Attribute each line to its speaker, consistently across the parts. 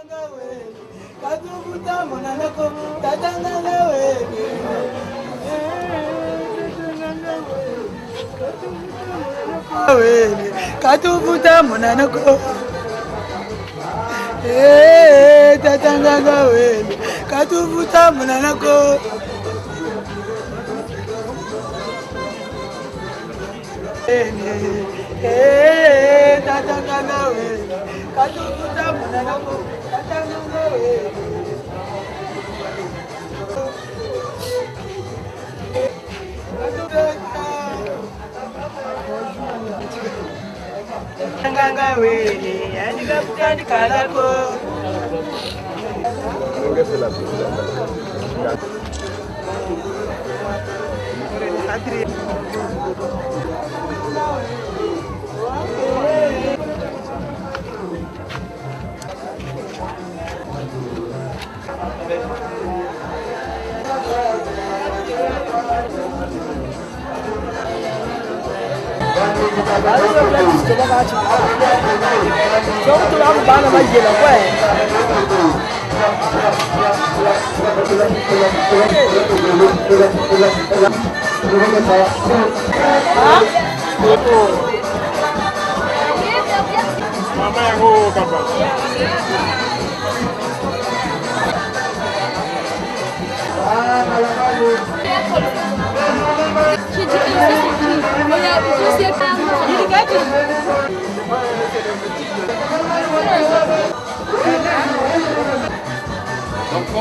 Speaker 1: Katubuta munanako tatanga wele katubuta munanako tatanga wele katubuta munanako tatanga wele Nganga wele andika butani kalako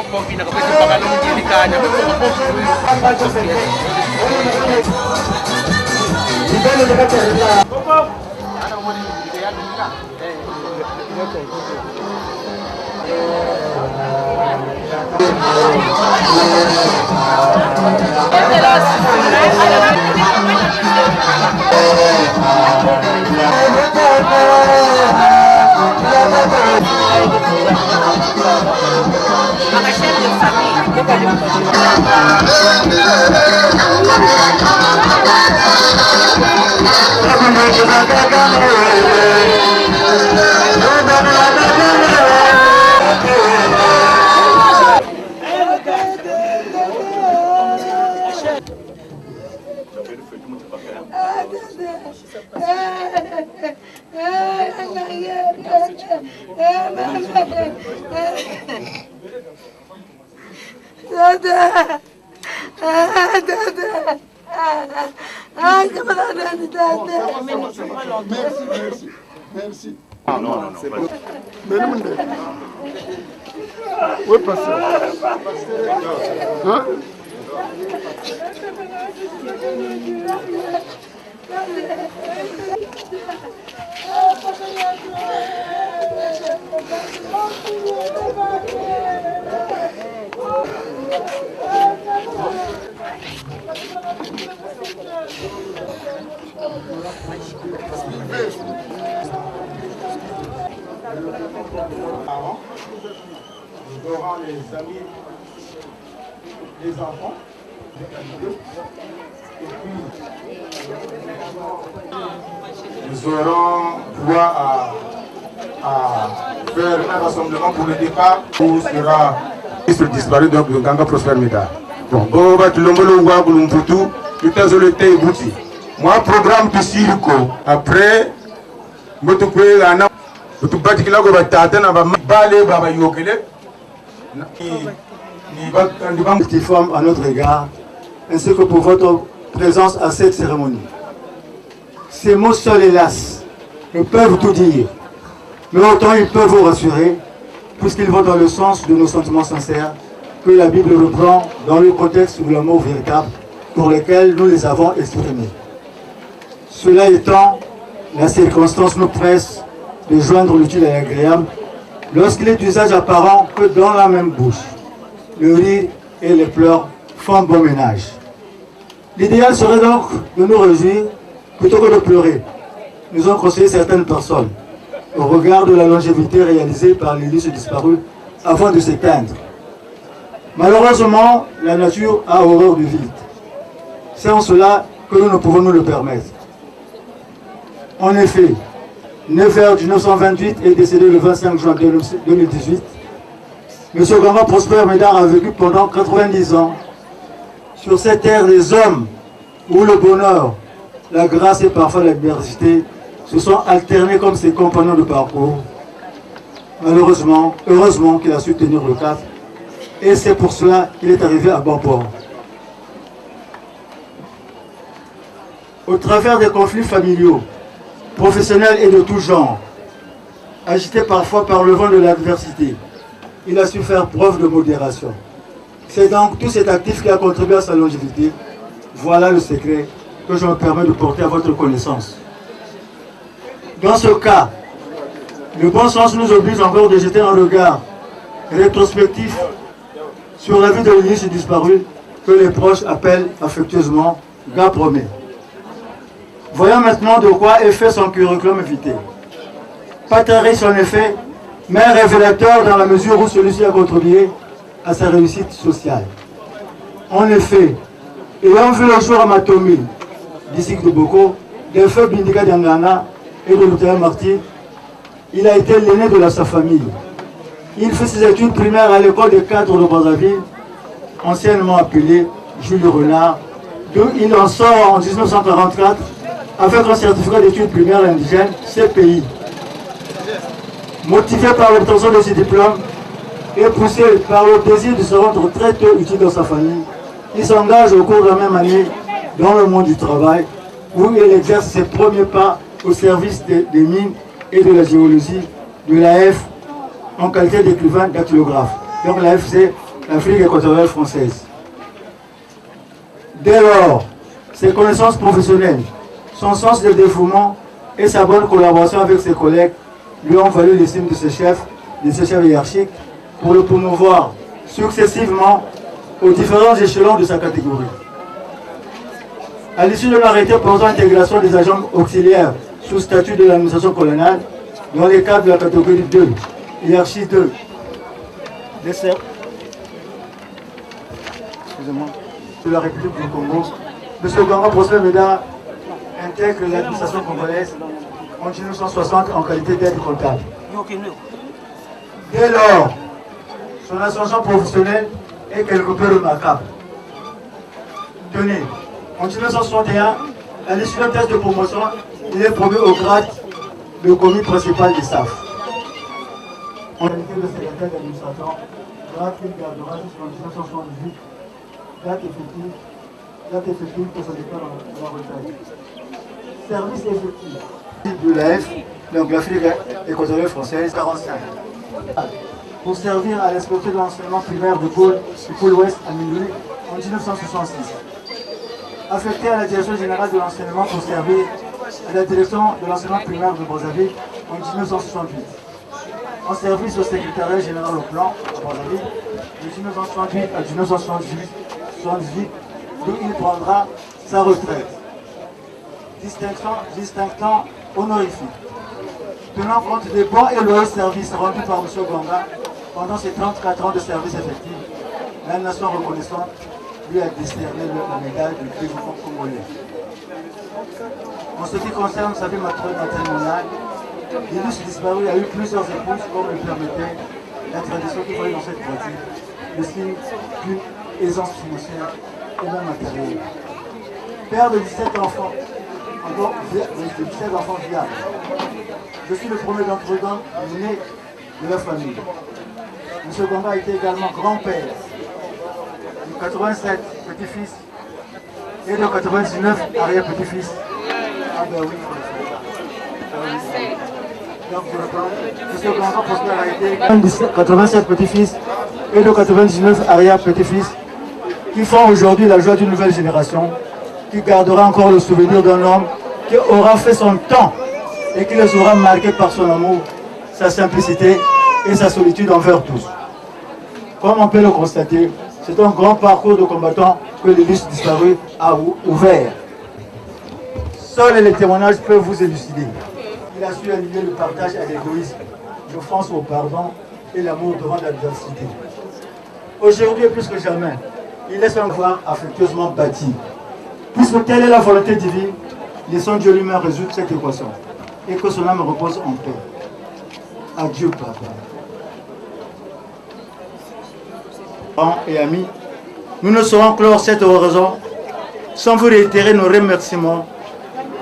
Speaker 2: Kung pinakapit yung delikanya,
Speaker 3: Merci. Ah non, c'est bon. Où est passé? Hein? Nous aurons les amis, les enfants, et puis nous aurons droit à faire un rassemblement pour le départ où sera le disparu donc le Ganga Prosper Meda. Bon, moi programme de Siriko après
Speaker 4: qui forme à notre égard, ainsi que pour votre présence à cette cérémonie. Ces mots seuls, hélas, ne peuvent tout dire, mais autant ils peuvent vous rassurer, puisqu'ils vont dans le sens de nos sentiments sincères, que la Bible reprend dans le contexte de l'amour véritable pour lequel nous les avons exprimés. Cela étant, la circonstance nous presse de joindre l'utile à l'agréable lorsqu'il est d'usage apparent que dans la même bouche, le rire et les pleurs font bon ménage. L'idéal serait donc de nous réjouir plutôt que de pleurer. Nous ont conseillé certaines personnes au regard de la longévité réalisée par les lys disparus avant de s'éteindre. Malheureusement, la nature a horreur du vide. C'est en cela que nous ne pouvons nous le permettre. En effet, né vers 1928 et décédé le 25 juin 2018, M. Ganga Prosper Médard a vécu pendant 90 ans sur cette terre des hommes où le bonheur, la grâce et parfois l'adversité se sont alternés comme ses compagnons de parcours. Malheureusement, heureusement qu'il a su tenir le cap et c'est pour cela qu'il est arrivé à bon port. Au travers des conflits familiaux, professionnels et de tout genre, agités parfois par le vent de l'adversité, il a su faire preuve de modération. C'est donc tout cet actif qui a contribué à sa longévité. Voilà le secret que je me permets de porter à votre connaissance. Dans ce cas, le bon sens nous oblige encore de jeter un regard rétrospectif sur la vie de l'illustre disparu que les proches appellent affectueusement Gars Promet. Voyons maintenant de quoi est fait son curriculum vitae. Pas très riche en effet, mais révélateur dans la mesure où celui-ci a contribué à sa réussite sociale. En effet, ayant vu le jour à Matomi, district de Boko, des feux Bindika Diangana et de Luther Marty, il a été l'aîné de sa famille. Il fait ses études primaires à l'école des cadres de Brazzaville, anciennement appelée Jules Renard, d'où il en sort en 1944 avec un certificat d'études primaires indigènes CPI. Motivé par l'obtention de ses diplômes et poussé par le désir de se rendre très tôt utile dans sa famille, il s'engage au cours de la même année dans le monde du travail où il exerce ses premiers pas au service des mines et de la géologie de l'AF en qualité d'écrivain dactylographe. Donc l'AF c'est l'Afrique équatoriale française. Dès lors, ses connaissances professionnelles, son sens de dévouement et sa bonne collaboration avec ses collègues lui ont valu l'estime de ses chefs hiérarchiques pour le promouvoir successivement aux différents échelons de sa catégorie. À l'issue de l'arrêté portant intégration des agents auxiliaires sous statut de l'administration coloniale, dans les cadres de la catégorie 2, hiérarchie 2, de la République du Congo, M. Ganga Prosper Médard intègre l'administration congolaise en 1960 en qualité d'aide comptable. Dès lors, son ascension professionnelle est quelque peu remarquable. Tenez, en 1961, à l'issue d'un test de promotion, il est promu au grade de commis principal du SAF. En qualité de secrétaire d'administration, grade qu'il gardera jusqu'en 1978, date effective pour son départ dans la retraite. Service effectif de l'AF, donc l'Afrique équatoriale française, 45. Pour servir à l'inspection de l'enseignement primaire du pôle ouest à Mindouli en 1966. Affecté à la direction générale de l'enseignement pour servir à la direction de l'enseignement primaire de Brazzaville en 1968. En service au secrétariat général au plan à Brazzaville de 1968 à 1978, d'où il prendra sa retraite. Distinction honorifique. Tenant compte des bons et loyaux services rendus par M. Ganga pendant ses 34 ans de service effectif, la nation reconnaissante lui a décerné la médaille du développement congolais. En ce qui concerne sa vie matrimoniale, l'illustre disparu a eu plusieurs épouses comme le permettait la tradition qui voyait dans cette pratique, le signe d'une aisance financière et même matérielle. Père de 17 enfants, encore 17 enfants viables. Je suis le premier d'entre eux né de la famille. M. Ganga a été également grand-père de 87 petits-fils et de 99 arrière-petits-fils. Ah ben oui, donc je reprends. M. Ganga Prosper a été 87 petits-fils et de 99 arrière-petits-fils qui font aujourd'hui la joie d'une nouvelle génération, qui gardera encore le souvenir d'un homme qui aura fait son temps et qui les aura marqués par son amour, sa simplicité et sa solitude envers tous. Comme on peut le constater, c'est un grand parcours de combattant que l'illustre disparu a ouvert. Seuls les témoignages peuvent vous élucider. Il a su aligner le partage à l'égoïsme, l'offense au pardon et l'amour devant l'adversité. Aujourd'hui, plus que jamais, il laisse un voir affectueusement bâti. Puisque telle est la volonté divine, laissons Dieu lui-même résoudre cette équation. et que son âme repose en paix. Adieu, papa. Parents et amis, nous ne saurons clore cette oraison sans vous réitérer nos remerciements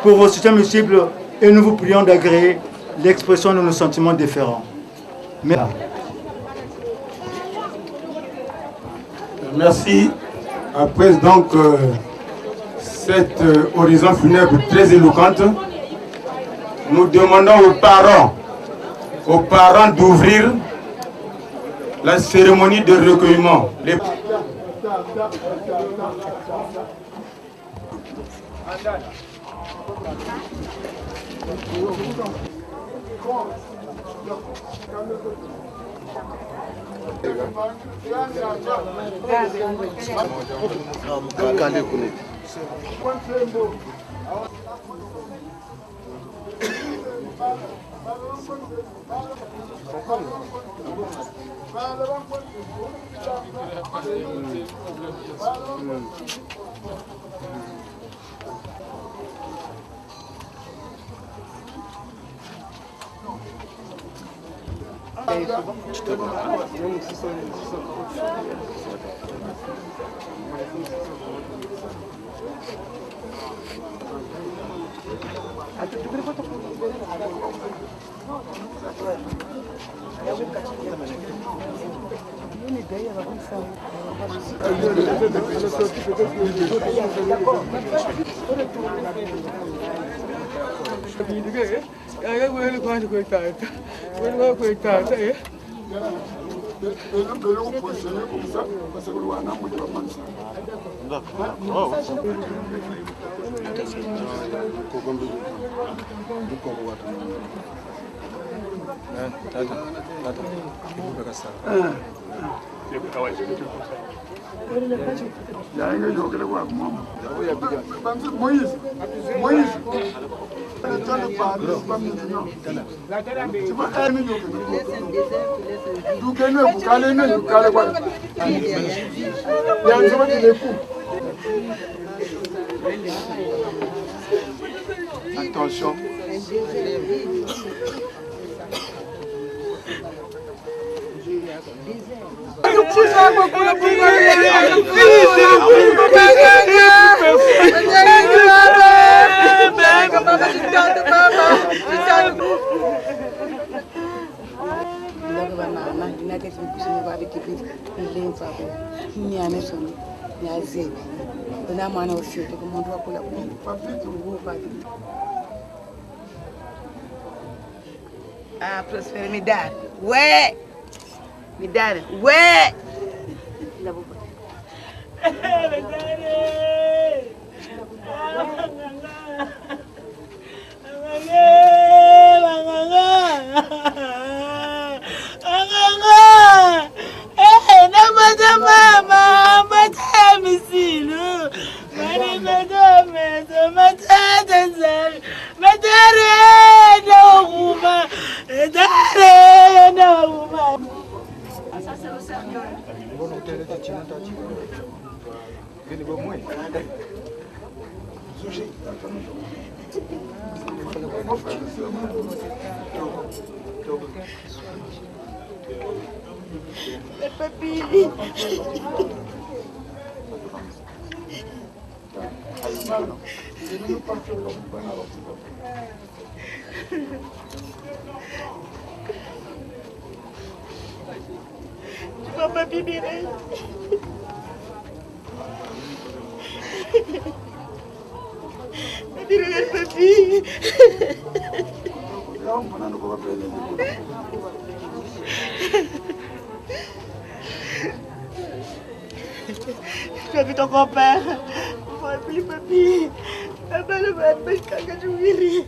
Speaker 4: pour vos soutiens multiples et nous vous prions d'agréer l'expression de nos sentiments différents.
Speaker 3: Merci. Après donc cette horizon funèbre très éloquente, nous demandons aux parents d'ouvrir la cérémonie de recueillement.
Speaker 5: Attention.
Speaker 1: Ah, Prosper, me dá. Ué! Me dá. Ué! Papi. Papa bibiré. Bibiré papi. Tu as vu ton grand-père? Moi, plus papi. Papa le va pas caca de viri.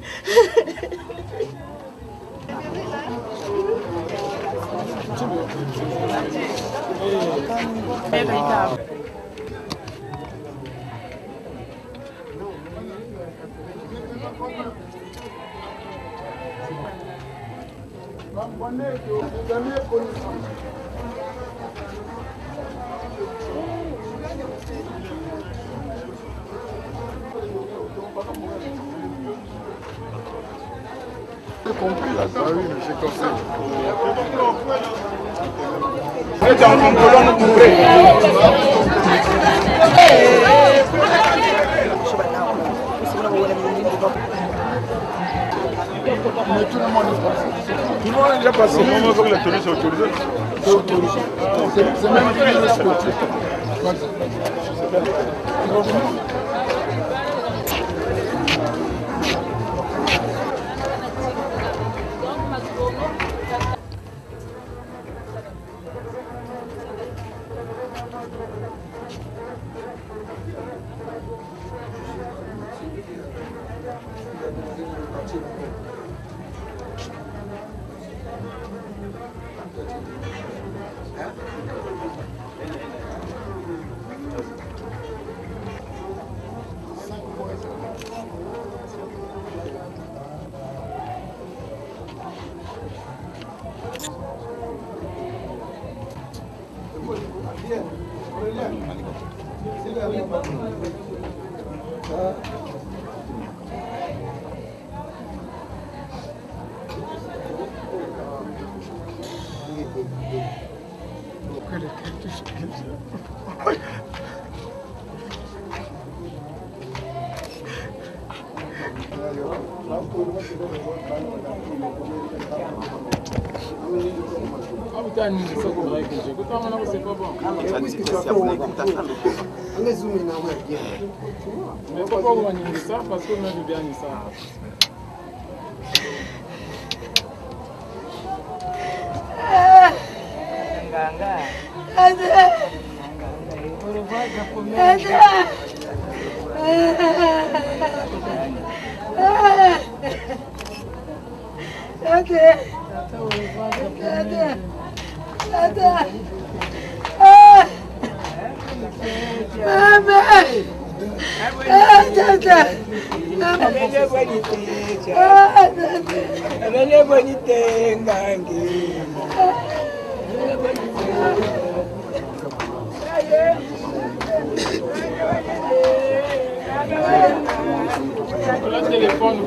Speaker 5: compris là. Ah oui, mais j'ai compris.
Speaker 3: C'est en colonne bourrée.
Speaker 5: Mais tout le monde est passé.
Speaker 3: Tout le monde est déjà passé.
Speaker 5: Le moment où la tenue c'est autorisé. C'est autorisé. C'est même plus le côté.
Speaker 6: Mais pourquoi vous m'animez ça? Parce que moi je bien ça. Le téléphone,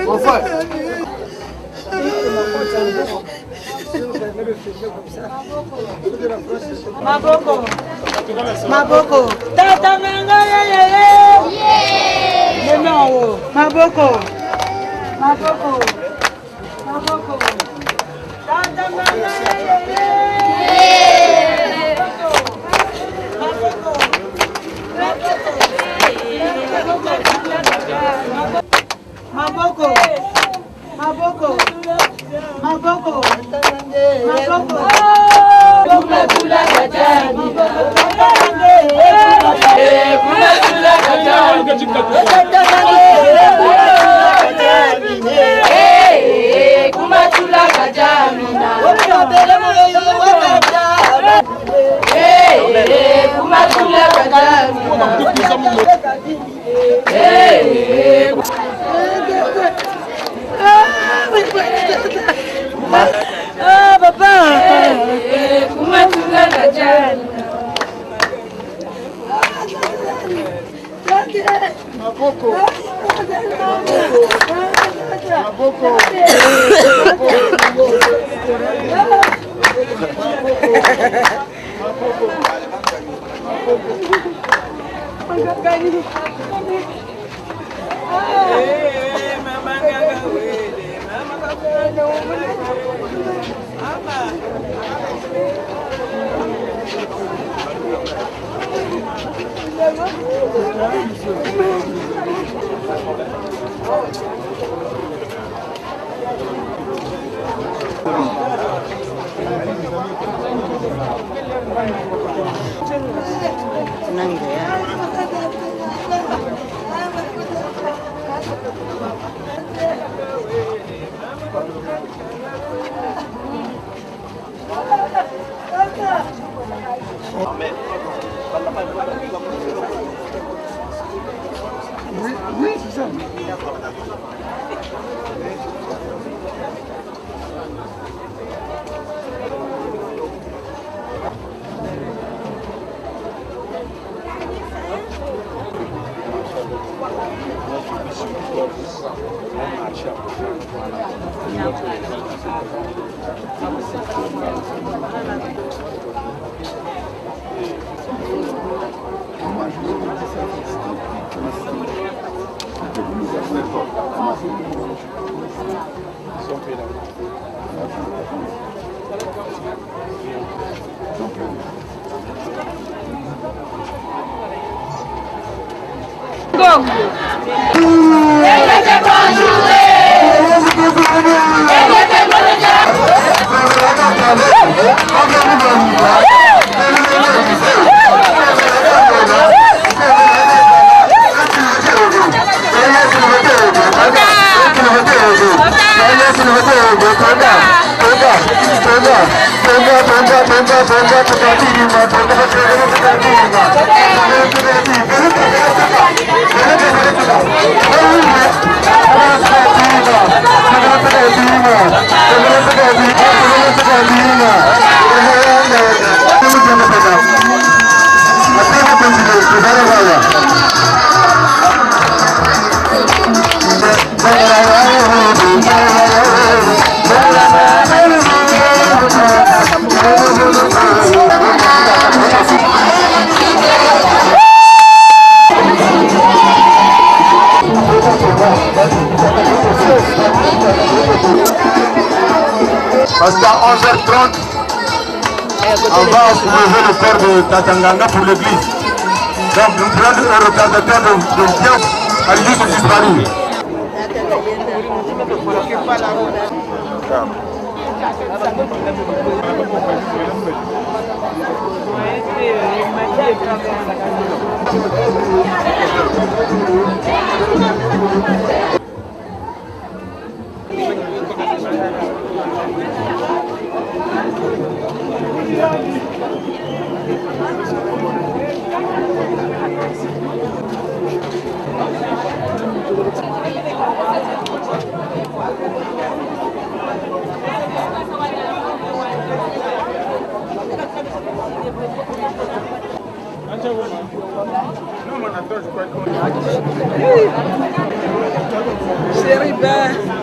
Speaker 5: Enfin.
Speaker 1: Maboko. Maboko. Tata nanga ye. No. Maboko. Maboko. Maboko. Tata nanga ye. Maboko. Maboko. Maboko. Maboko. Maboko. Kumatula kajani. Kumatula kajani. Kumatula kajani. Kumatula ah, papa. Kumatula kajani.
Speaker 5: Maboko. Maboko. Oui, c'est ça.
Speaker 3: Parce qu'à 11h30, on va soulever le père de Tatanganga pour l'église. Donc nous prenons un retardateur de bien à l'église de Disparu.
Speaker 1: Chérie, ben.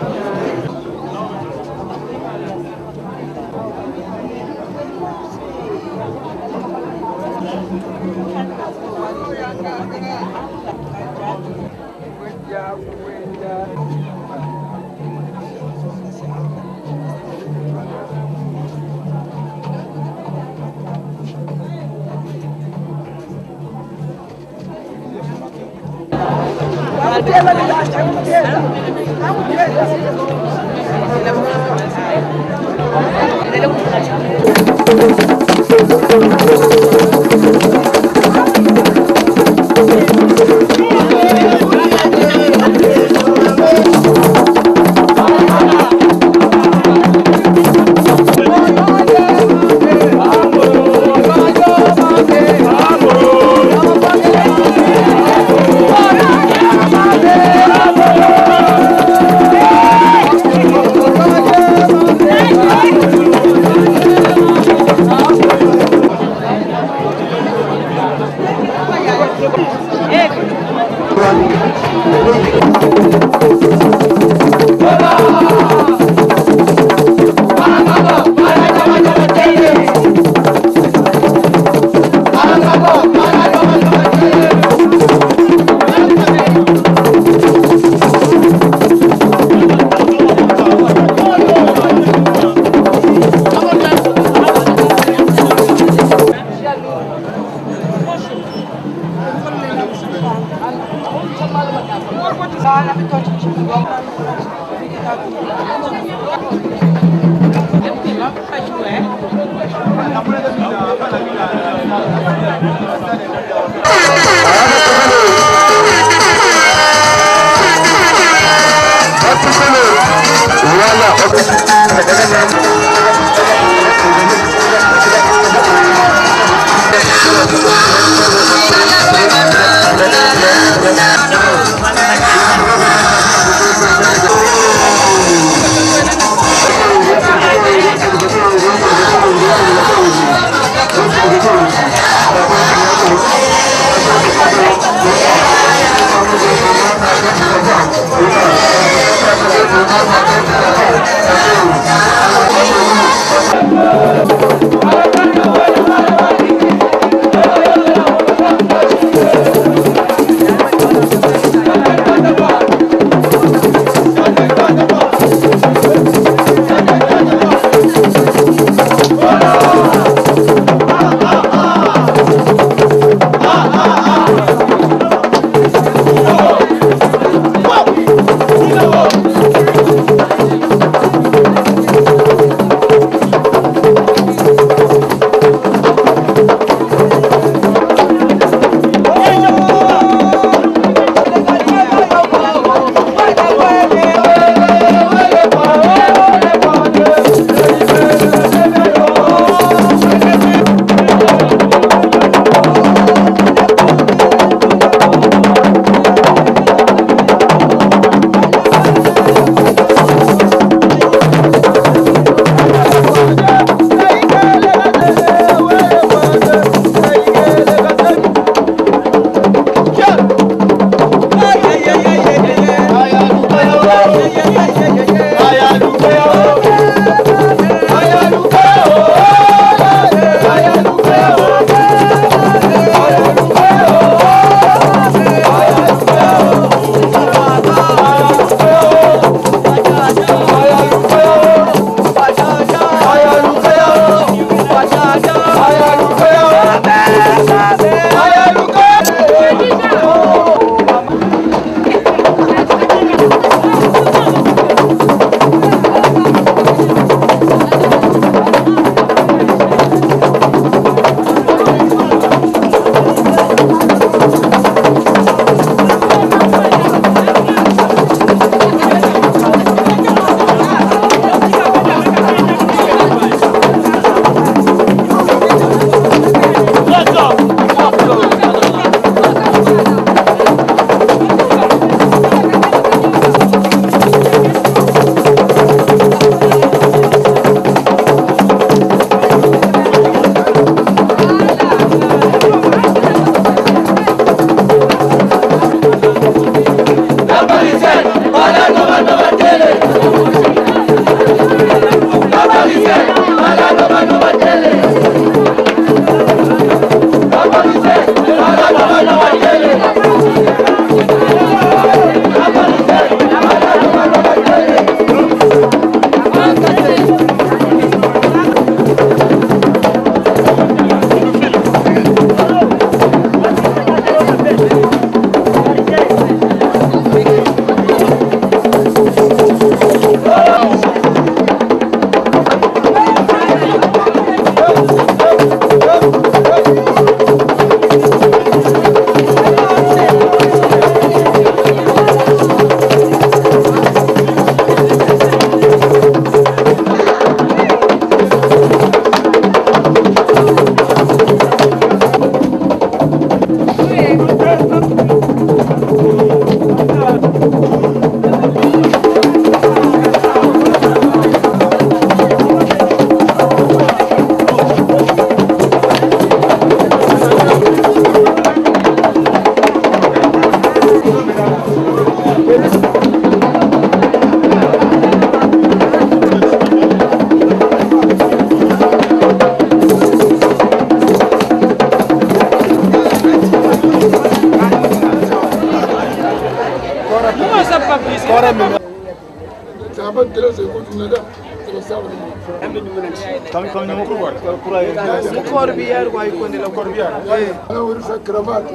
Speaker 1: Corbière quoi, il connaît la Corbière. Oui.
Speaker 5: Sa cravate.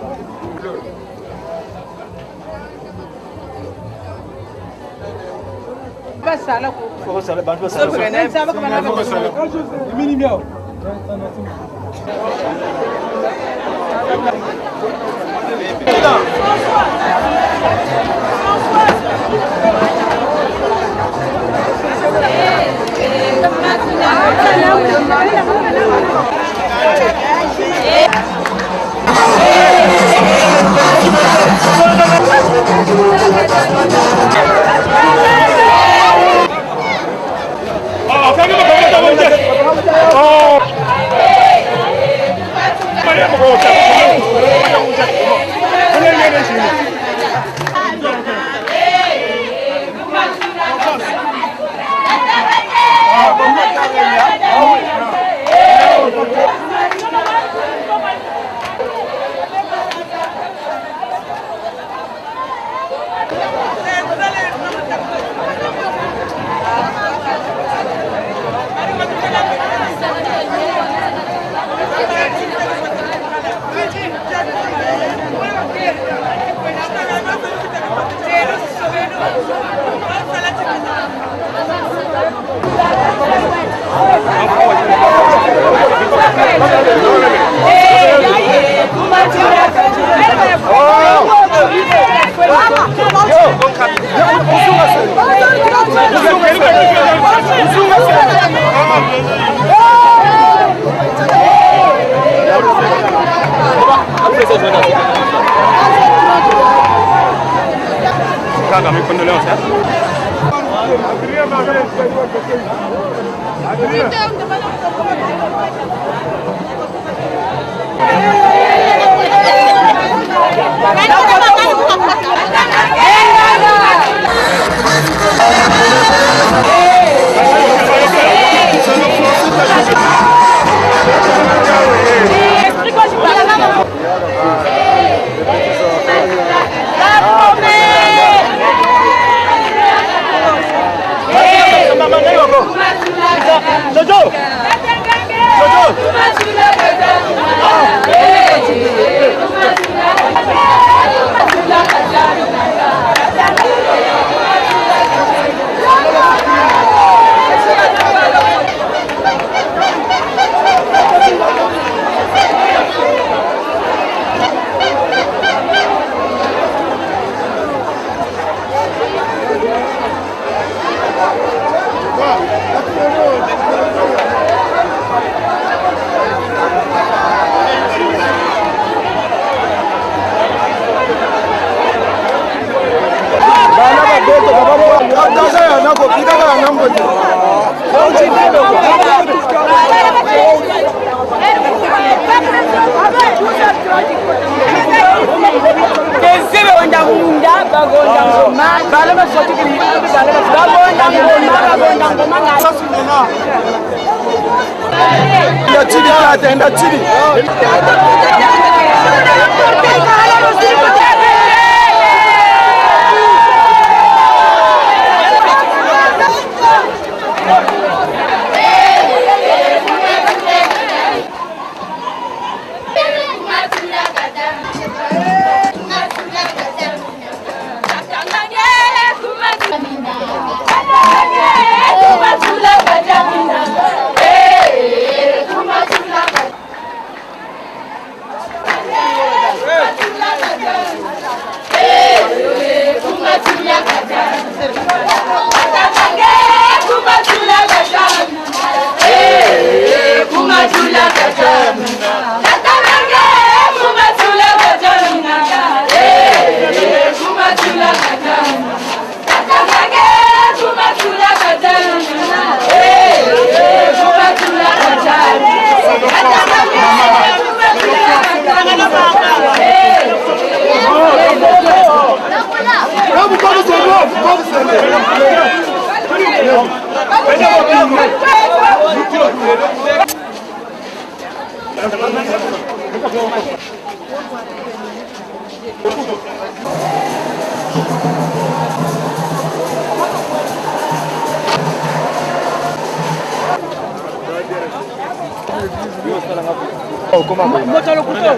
Speaker 7: Oh, comment?
Speaker 1: Montre le couteau.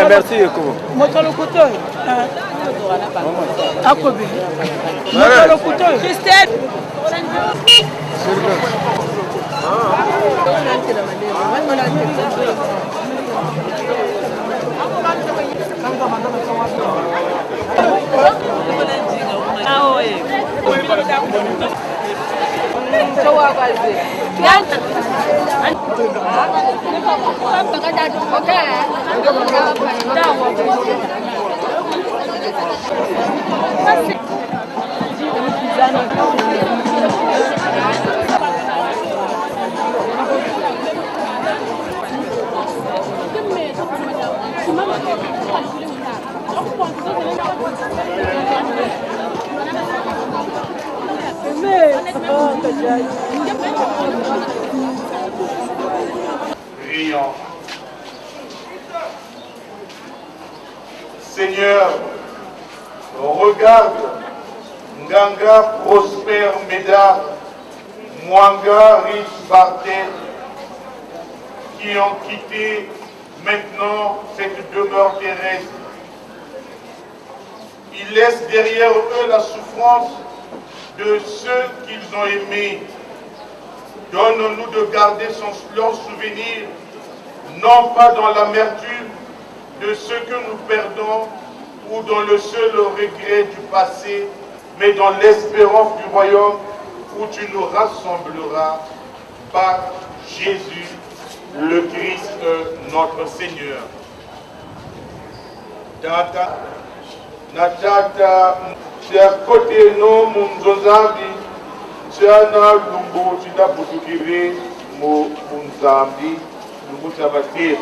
Speaker 7: Merci, comment?
Speaker 1: Montre le couteau. À Kobe. Montre le couteau. Christelle.
Speaker 3: Prions. Seigneur, regarde Nganga Prosper Meda, Mwanga Rich Bartel, qui ont quitté maintenant cette demeure terrestre. Ils laissent derrière eux la souffrance de ceux qu'ils ont aimés. Donne-nous de garder leur souvenir, non pas dans l'amertume de ce que nous perdons ou dans le seul regret du passé, mais dans l'espérance du royaume où tu nous rassembleras par Jésus, le Christ, notre Seigneur. Tata, Natata, côté no Munzozambi, Tiana Lumbu, Tina Putukiri, Munzambi, Lumbu Sabatir.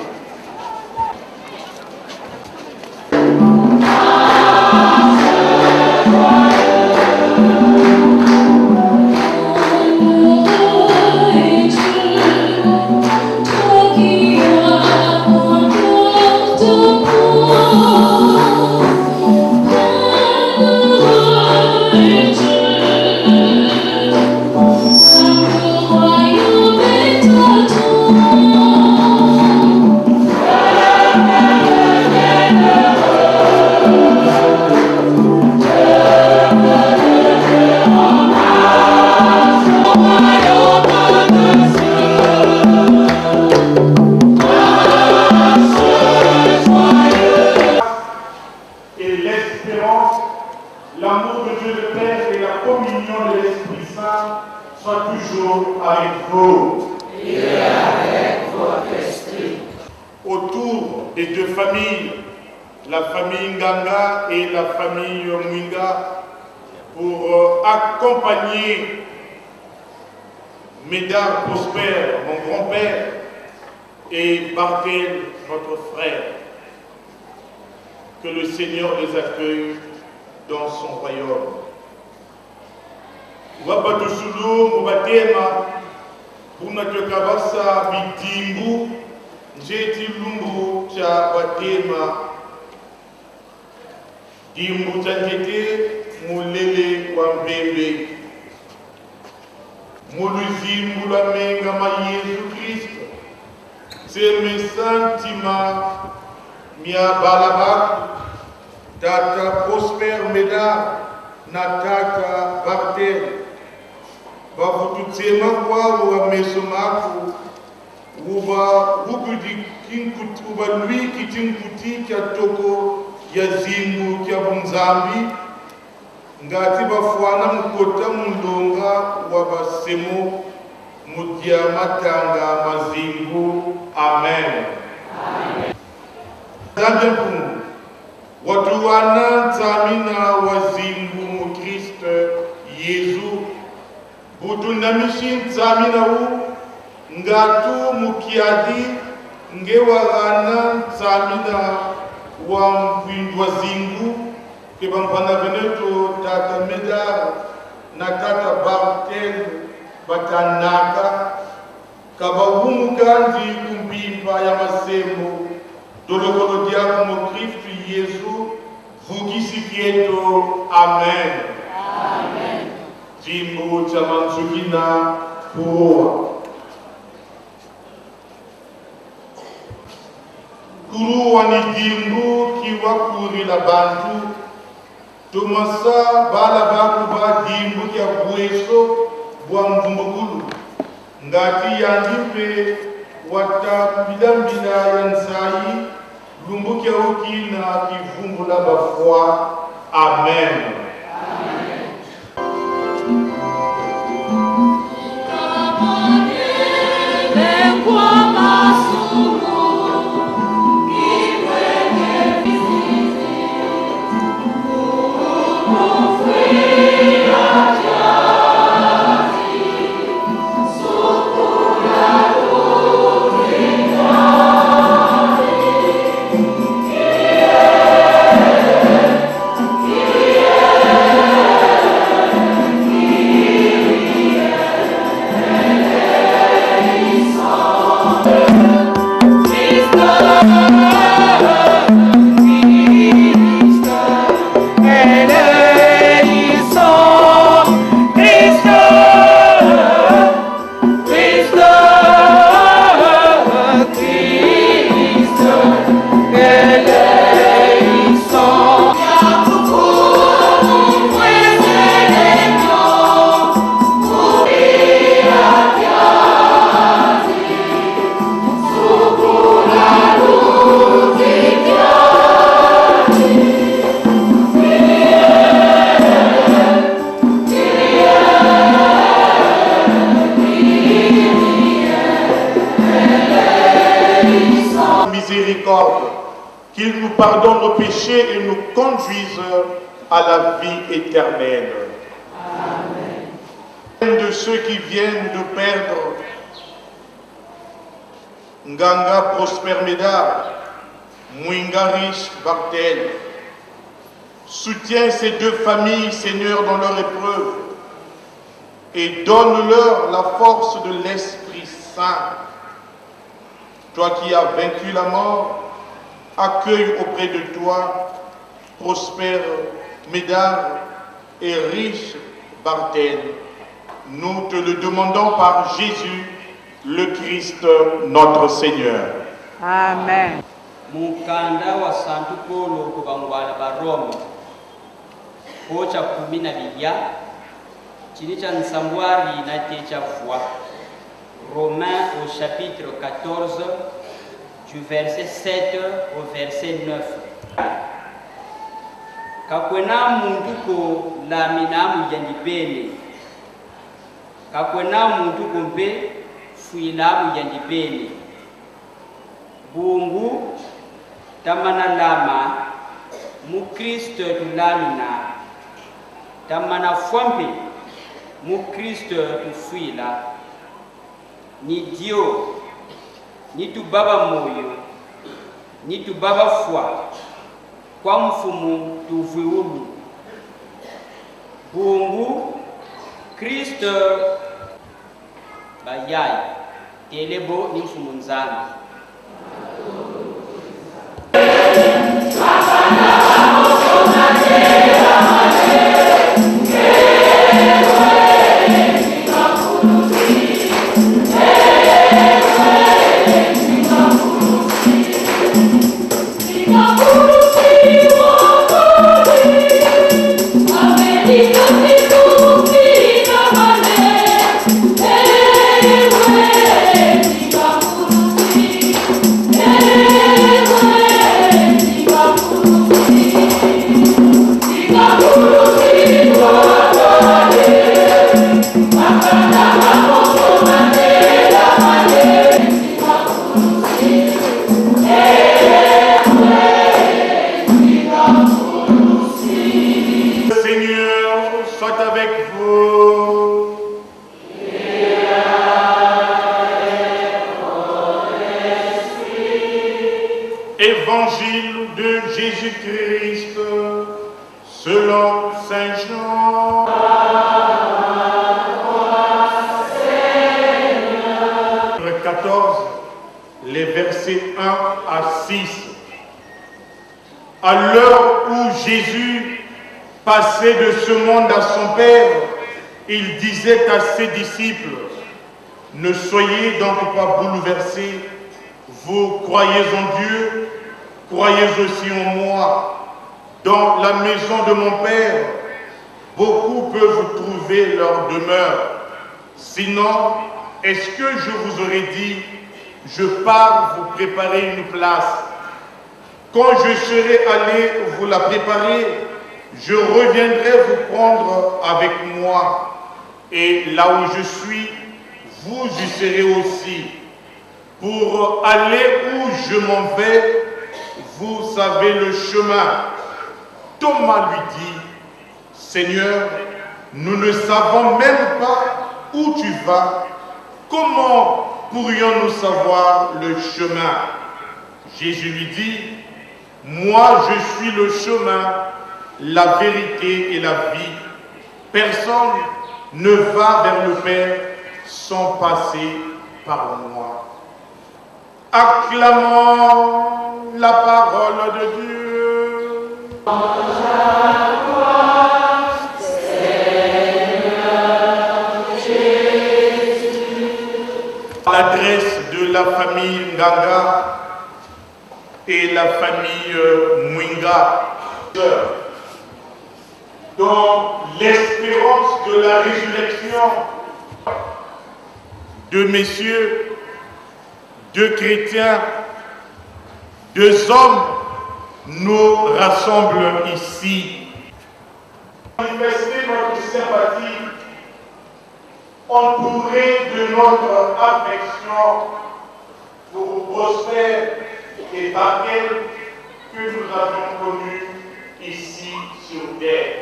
Speaker 3: L'amour de Dieu le Père et la communion de l'Esprit Saint soient toujours avec vous. Et avec votre esprit. Autour des deux familles, la famille Nganga et la famille Mwinga, pour accompagner Médard Prosper, mon grand-père, et Bartel, notre frère. Que le Seigneur les accueille dans son royaume. Wabatusulu mubatema unatokabasa bitimbu njeti lumbu cha batema dimbu cha njete mulele wa mbembe muluzimbu la menga ma Yesu Kristo seme santima mia balaba Tata Prosper Meda na Tata Bartel bavututsema kwavo wa meso mako uba lui kitinkuti kya toko ya zingu kya bunzambi ngati bafwana mukota mundonga wa basemo mudia matanga mazingu. Amen. Amen. Watu wanathamina wazingu mu Kristo Yesu butunamishi ntsamina u ngatu mukiadi ngewarana ntsamina wa mpindwa zingu kebampana veneto Tata Meda na Tata Bartel batanaka kabahumu kandi kumpimpa ya masemo dolokolo diako mu Kristo Yesu vukisipieto. Amen. Amen. Jimbo cha Mansukina Puroa. Sukuru wanidimbu kiwa kuri la bantu. Tumasa bala baku ba dimbu kia bueso bua mvumbukulu. Ngati yandipe wata bidambida yansai. Lumbu kia uki na kivumbu la bafwa. Amen. Qu'il nous pardonne nos péchés et nous conduise à la vie éternelle. Amen. De ceux qui viennent de perdre Nganga Prosper Médard, Mouingarish Bartel, soutiens ces deux familles, Seigneur, dans leur épreuve et donne-leur la force de l'Esprit Saint. Toi qui as vaincu la mort, accueille auprès de toi Prosper Médard et Riche Bartel. Nous te le demandons par Jésus, le Christ, notre Seigneur.
Speaker 8: Amen.
Speaker 9: Mukanda wa sanduku lokubangwana baromo kocha 12 chini cha nsambwari na techa voix. Romains au chapitre 14 du verset 7 au verset 9. Kakwena muntu ko lamina mujandipene. Kakwena muntu ko mpe fuila mujandipene. Bungu tamana lama mu Kristo tulamina. Tamana fwampe mu Kristo tufuila. Ni Dio, ni tu baba moyo, ni tu baba fwa, kwa mfumu tuvuulu. Bungu, Kristo, bayai, telebo ni mfumu nzana.
Speaker 3: Évangile de Jésus-Christ selon Saint Jean. 14, les versets 1 à 6. À l'heure où Jésus passait de ce monde à son Père, il disait à ses disciples, « Ne soyez donc pas bouleversés, vous croyez en Dieu, croyez aussi en moi. Dans la maison de mon Père, beaucoup peuvent trouver leur demeure. Sinon, est-ce que je vous aurais dit, je pars vous préparer une place? Quand je serai allé vous la préparer, je reviendrai vous prendre avec moi. Et là où je suis, vous y serez aussi. Pour aller où je m'en vais, vous savez le chemin. Thomas lui dit, Seigneur, nous ne savons même pas où tu vas. Comment pourrions-nous savoir le chemin? Jésus lui dit, moi je suis le chemin, la vérité et la vie. Personne ne va vers le Père sans passer par moi. Acclamons la parole de Dieu. L'adresse de la famille Nganga et la famille Mwinga, dans l'espérance de la résurrection de messieurs, deux chrétiens, deux hommes nous rassemblent ici. Manifester notre sympathie, entourée de notre affection pour Prosper et Barkel que nous avons connus ici sur terre.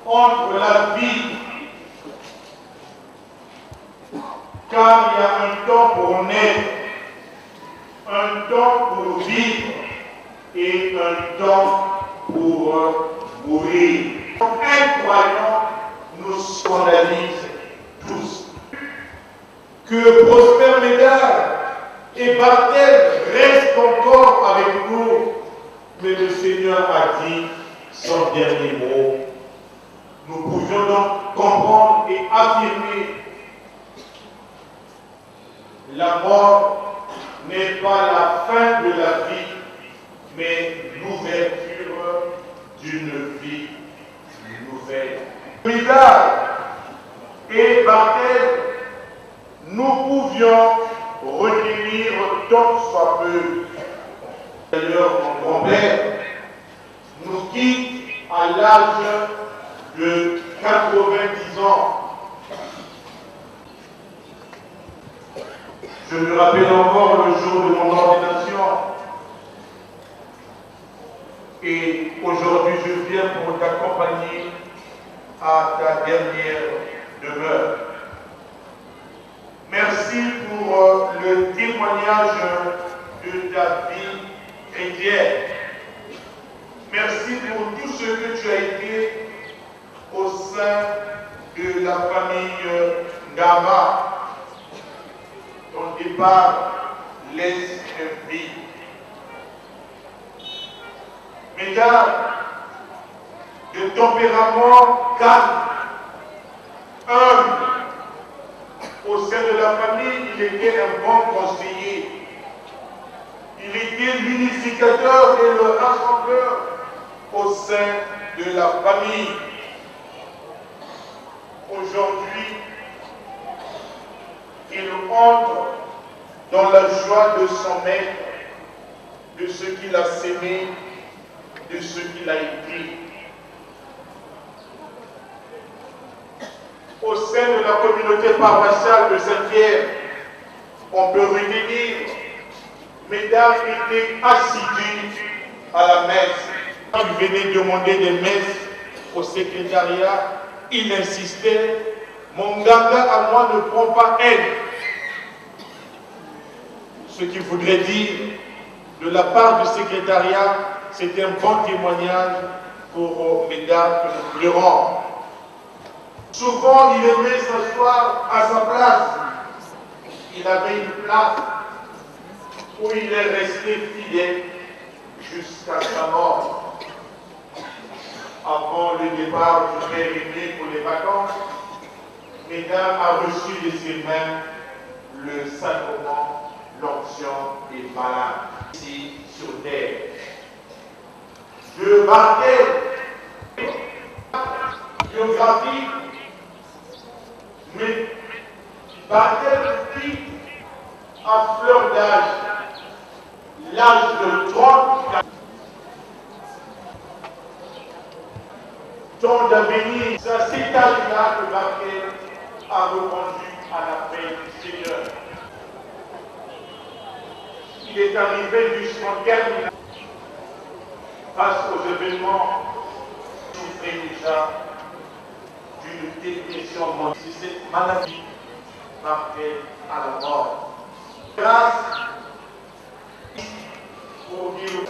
Speaker 3: Entre la vie, car il y a un temps pour naître, un temps pour vivre et un temps pour mourir. Un croyant nous scandalise tous. Que Prosper Médard et Bartel restent encore avec nous, mais le Seigneur a dit son dernier mot. Nous pouvions donc comprendre et affirmer la mort n'est pas la fin de la vie, mais l'ouverture d'une vie nouvelle. Médard et Bartel, nous pouvions retenir tant soit peu. D'ailleurs, mon grand-père nous quitte à l'âge de 90 ans. Je me rappelle encore le jour de mon ordination. Et aujourd'hui, je viens pour t'accompagner à ta dernière demeure. Merci pour le témoignage de ta vie chrétienne. Merci pour tout ce que tu as été au sein de la famille Ngama. Ton départ laisse un vide. Médard, de tempérament calme, humble, au sein de la famille, il était un bon conseiller. Il était l'unificateur et le rassembleur au sein de la famille. Aujourd'hui, il entre dans la joie de son maître, de ce qu'il a sémé, de ce qu'il a écrit. Au sein de la communauté paroissiale de Saint-Pierre, on peut retenir, Médard était assidu à la messe. Quand il venait demander des messes au secrétariat, il insistait, mon Nganga à moi ne prend pas aide. Ce qui voudrait dire, de la part du secrétariat, c'est un bon témoignage pour Médard que nous pleurons. Souvent, il aimait s'asseoir à sa place. Il avait une place où il est resté fidèle jusqu'à sa mort. Avant le départ du père aîné pour les vacances, Médard a reçu de ses mains le sacrement, l'onction des malades. ici sur terre. De marquer biographie, mais Barthel vit à fleur d'âge, l'âge de 30 temps d'avenir. C'est à cet âge-là que Barthel a répondu à l'appel du Seigneur. Il est arrivé jusqu'en terminale face aux événements qui souffraient déjà d'une dépression mondiale. C'est cette maladie marquée à la mort. Grâce pour dire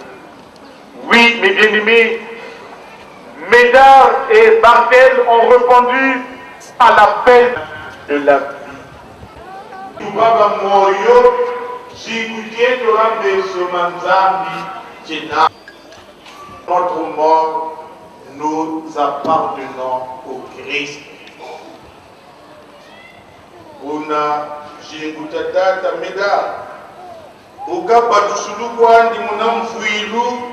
Speaker 3: oui, mes bien-aimés, Médard et Barthel ont répondu à l'appel de la vie. Baba Moyo, Jikutie Torambe Somanzambi, Jena. Notre mort, nous appartenons au Christ. Una Jikutata Médard. Uga Batusulukwandi Munamfuilu.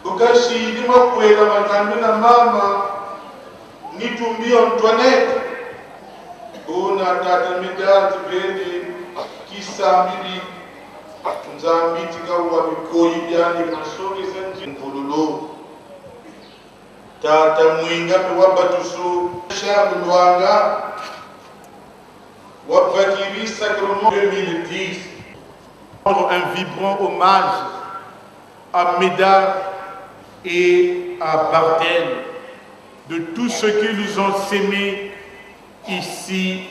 Speaker 3: Ukashidi makwela matandu na mama nitumbio Antoinette una tata Médard tibende kisambili nzambi tikawa bikoyi byandi masori zanji mpululo tata mwinga wabatusu Charles Lwanga wabakiri sacrement 2010. Rendre un vibrant hommage à Médard et à Barthel de tout ce qu'ils ont sémé ici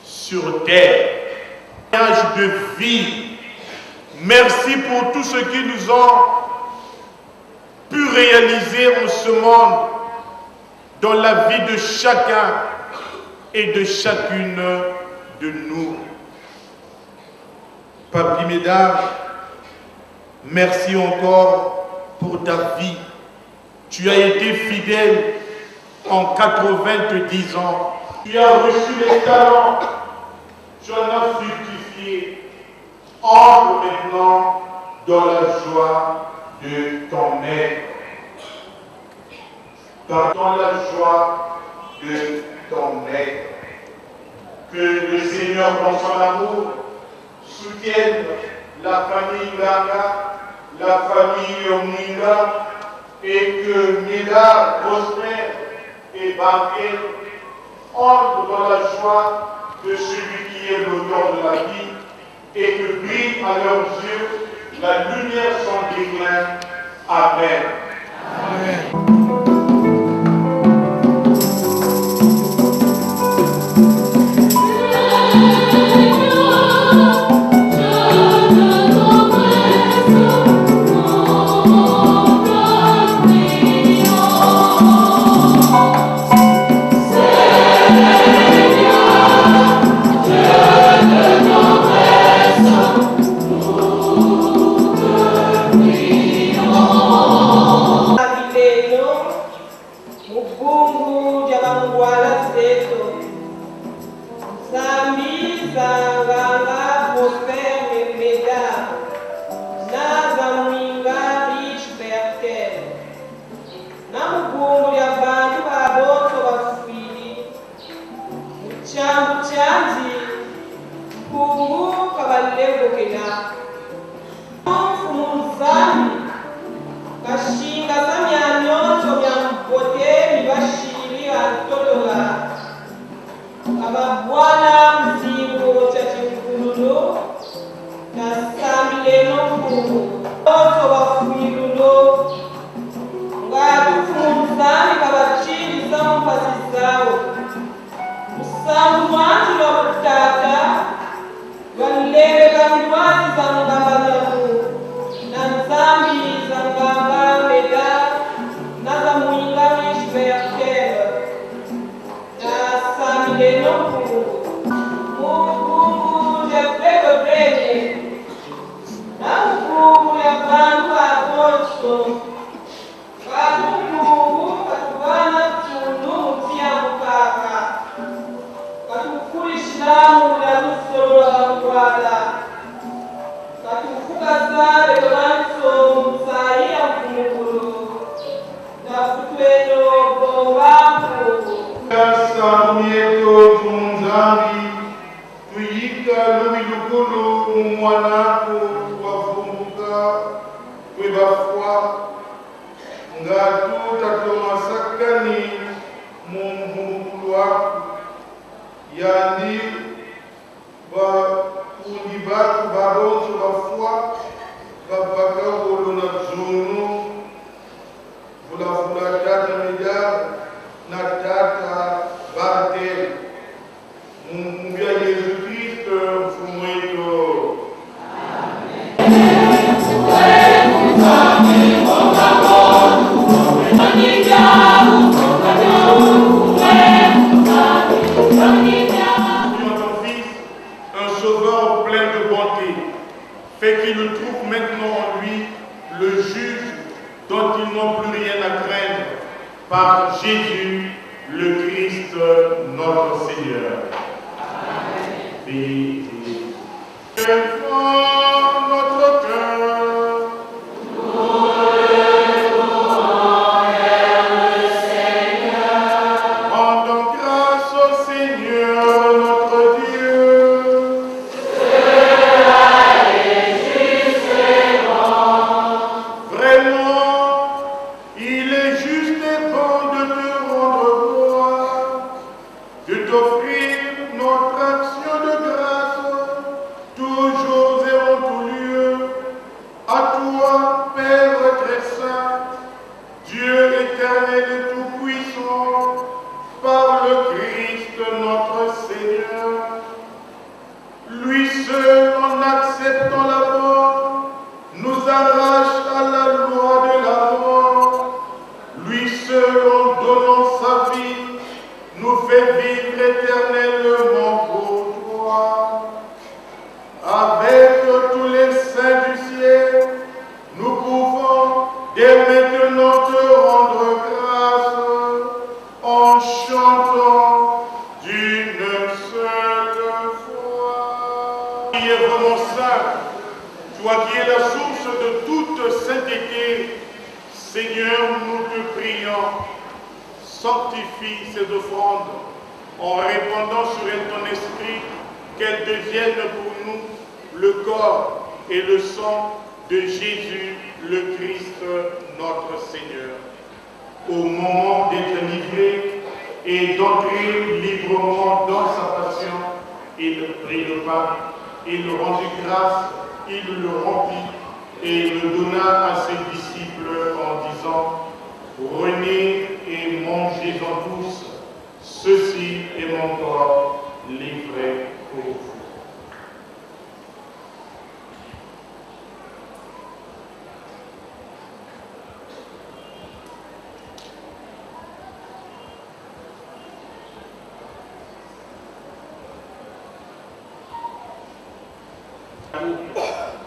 Speaker 3: sur terre. Âge de vie. Merci pour tout ce qu'ils ont pu réaliser en ce monde dans la vie de chacun et de chacune de nous. Papy Médard, merci encore pour ta vie. Tu as été fidèle en 90 ans. Tu as reçu les talents. Tu en as fructifié. Entre maintenant dans la joie de ton maître. Dans la joie de ton maître. Que le Seigneur, dans son amour, soutienne la famille Nganga, la famille Omninga, et que Médard prospère et Barthel entrent dans la joie de celui qui est l'auteur de la vie et que brille à leurs yeux la lumière sans déclin. Amen. Amen.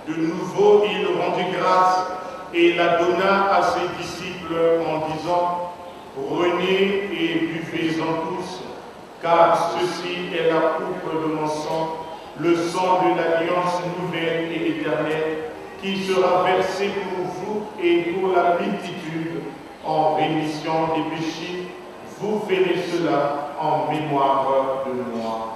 Speaker 3: De nouveau, il rendit grâce et la donna à ses disciples en disant: Prenez et buvez-en tous, car ceci est la coupe de mon sang, le sang de l'alliance nouvelle et éternelle, qui sera versé pour vous et pour la multitude en rémission des péchés. Vous ferez cela en mémoire de moi.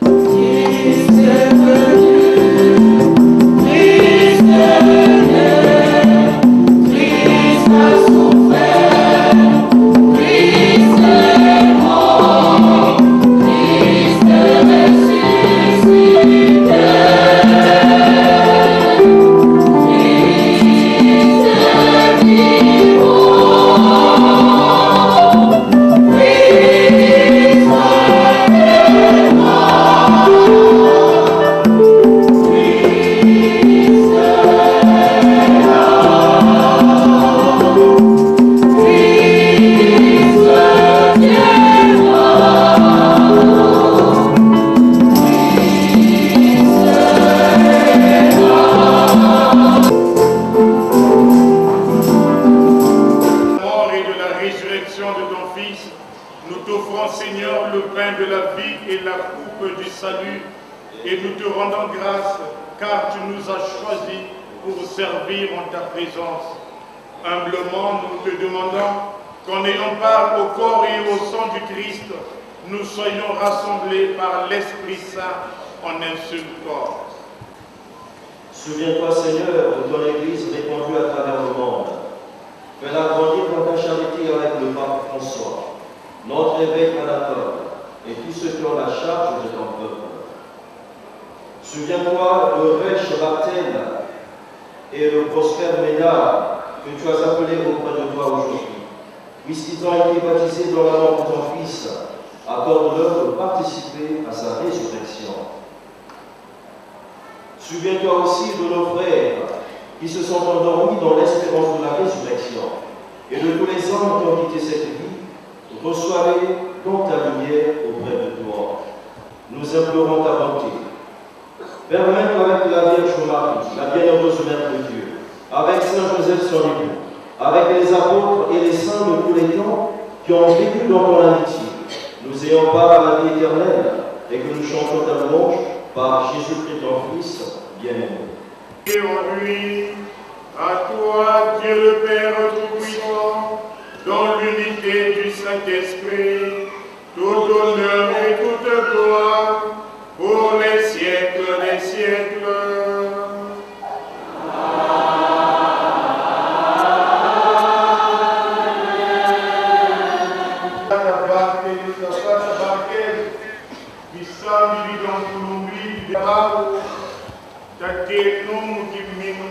Speaker 8: Christ,
Speaker 3: car tu nous as choisis pour servir en ta présence. Humblement, nous te demandons qu'en ayant part au corps et au sang du Christ, nous soyons rassemblés par l'Esprit Saint en un seul corps.
Speaker 8: Souviens-toi, Seigneur, de ton Église répandue à travers le monde. Fais-la grandir dans ta charité avec le pape François, notre évêque Anatole, et tous ceux qui ont la charge de ton peuple. Souviens-toi de Rech Bartel et le Prosper Ménard que tu as appelés auprès de toi aujourd'hui. Puisqu'ils ont été baptisés dans la mort de ton Fils, accorde-leur de participer à sa résurrection. Souviens-toi aussi de nos frères qui se sont endormis dans l'espérance de la résurrection, et de tous les hommes qui ont quitté cette vie, reçois-les dans ta lumière auprès de toi. Nous implorons ta bonté. Permets qu'avec la Vierge Marie, la bienheureuse Mère de Dieu, avec Saint Joseph son époux, avec les apôtres et les saints de tous les temps qui ont vécu dans ton amitié, nous ayons part à la vie éternelle et que nous chantons ta louange par Jésus-Christ ton Fils bien-aimé.
Speaker 3: Et en lui, à toi, Dieu le Père Tout-Puissant, dans l'unité du Saint-Esprit, tout honneur et toute gloire, pour les siècles des siècles.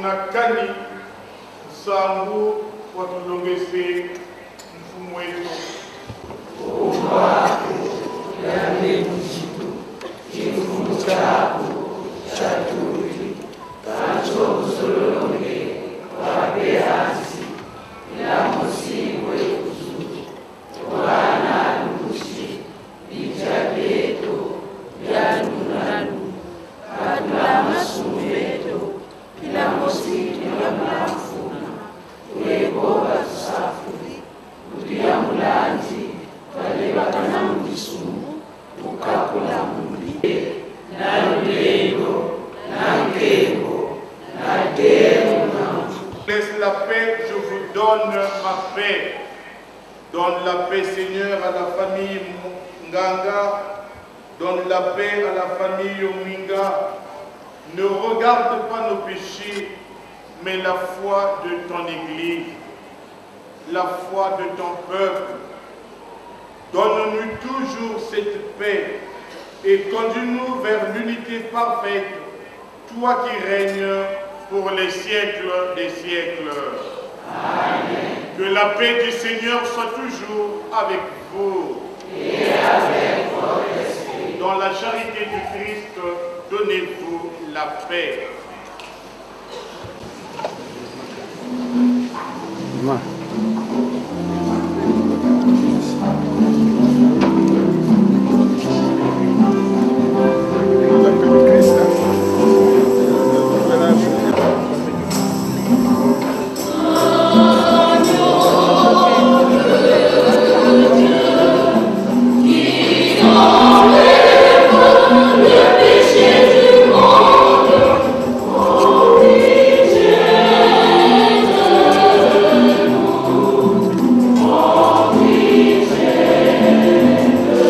Speaker 3: Nakani sangu watulongeze mfumo wetu la paix, je vous donne ma paix. Donne la paix, Seigneur, à la famille Nganga. Donne la paix à la famille Ominga. Ne regarde pas nos péchés, mais la foi de ton Église, la foi de ton peuple. Donne-nous toujours cette paix et conduis-nous vers l'unité parfaite, toi qui règnes pour les siècles des siècles. Amen. Que la paix du Seigneur soit toujours avec vous. Et avec votre esprit. Dans la charité du Christ, donnez-vous la paix.
Speaker 10: Yeah.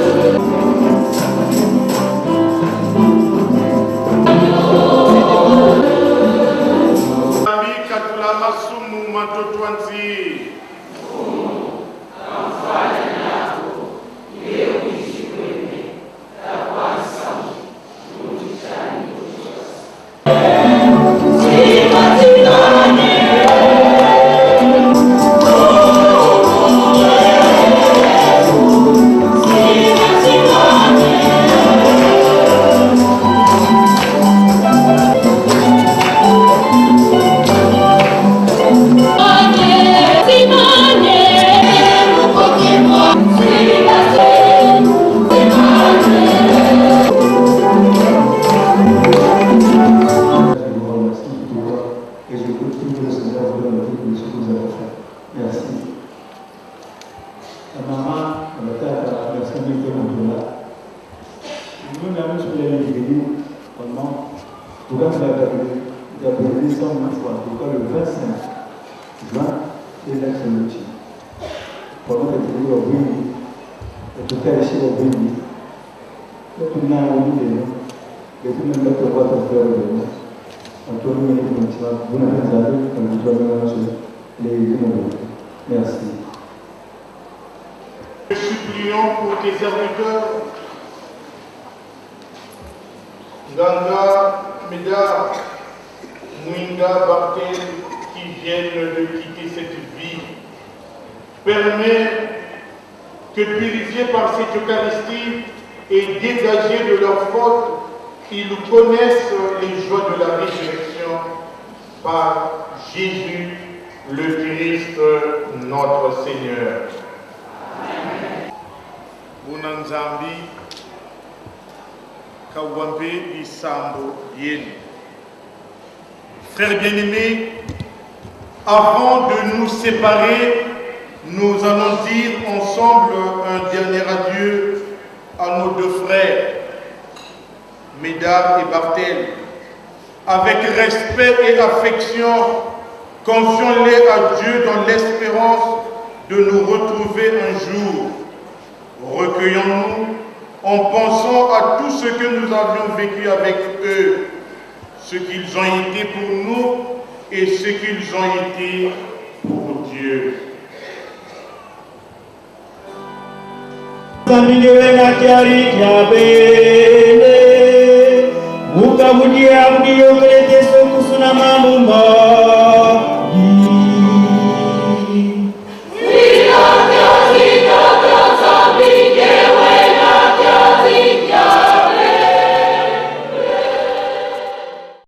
Speaker 4: ensemble une fois, en tout cas le 25 juin, c'est l'ex-loti. Pendant que tu es au Bini, et tout cas ici au Bini, et tout le monde est et tout le monde est votre frère de nous. Antonio Ministre, vous n'avez pas allé, comme vous avez les démocrates. Merci.
Speaker 3: Nous supplions pour tes serviteurs, Ganga, Médard, Mwinga, Bartel, qui viennent de quitter cette vie. Permets que purifiés par cette Eucharistie et dégagés de leurs fautes, ils connaissent les joies de la résurrection par Jésus, le Christ, notre Seigneur. Bunanzambi, Kawambe, Isambo, Yen. Frères bien-aimés, avant de nous séparer, nous allons dire ensemble un dernier adieu à nos deux frères, Médard et Bartel. Avec respect et affection, confions-les à Dieu dans l'espérance de nous retrouver un jour. Recueillons-nous en pensant à tout ce que nous avions vécu avec eux, ce qu'ils ont été pour nous et ce qu'ils ont été pour Dieu.
Speaker 10: Muka